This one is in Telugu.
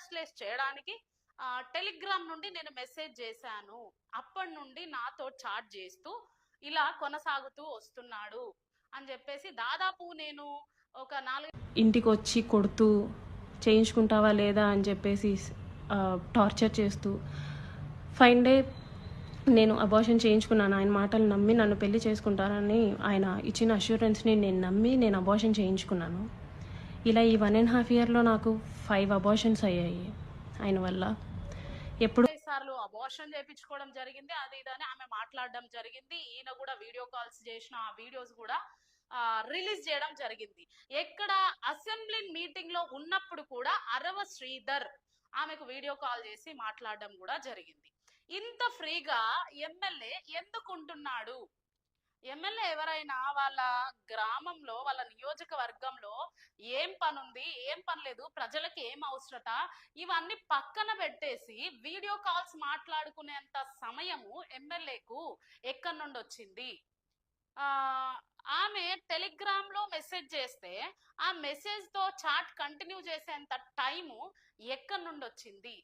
కన్గ్రాచులేట్ చేయడానికి టెలిగ్రామ్ నుండి నేను మెసేజ్ చేశాను. అప్పటి నుండి నాతో చాట్ చేస్తూ ఇలా కొనసాగుతూ వస్తున్నాడు అని చెప్పేసి దాదాపు నేను ఒక 4 ఇంటికి వచ్చి కొడుతూ చేయించుకుంటావా లేదా అని చెప్పేసి టార్చర్ చేస్తూ ఫైన్ డే నేను అబార్షన్ చేయించుకున్నాను. ఆయన మాటలు నమ్మి నన్ను పెళ్లి చేసుకుంటారని ఆయన ఇచ్చిన అష్యూరెన్స్ని నేను నమ్మి నేను అబార్షన్ చేయించుకున్నాను. ఇలా ఈ 1.5 ఇయర్లో నాకు 5 అబార్షన్స్ అయ్యాయి ఆయన వల్ల. ఎప్పుడు 5 సార్లు అబార్షన్ చేయించుకోవడం జరిగింది. అది ఇదని ఆమె మాట్లాడడం జరిగింది. ఈయన కూడా వీడియో కాల్స్ చేసిన ఆ వీడియోస్ కూడా రిలీజ్ చేయడం జరిగింది. ఎక్కడ అసెంబ్లీ మీటింగ్ లో ఉన్నప్పుడు కూడా అరవ శ్రీధర్ ఆమెకు వీడియో కాల్ చేసి మాట్లాడడం కూడా జరిగింది. ఇంత ఫ్రీగా ఎమ్మెల్యే ఎందుకు ఉంటున్నాడు? ఎమ్మెల్యే ఎవరైనా వాళ్ళ గ్రామంలో వాళ్ళ నియోజకవర్గంలో ఏం పని ఉంది, ఏం పని లేదు, ప్రజలకు ఏం అవసరత, ఇవన్నీ పక్కన పెట్టేసి వీడియో కాల్స్ మాట్లాడుకునేంత సమయము ఎమ్మెల్యేకు ఎక్కడి నుండి వచ్చింది? ఆ ఆమె టెలిగ్రామ్ లో మెసేజ్ చేస్తే ఆ మెసేజ్ తో చాట్ కంటిన్యూ చేసేంత టైము ఎక్కడి నుండి వచ్చింది?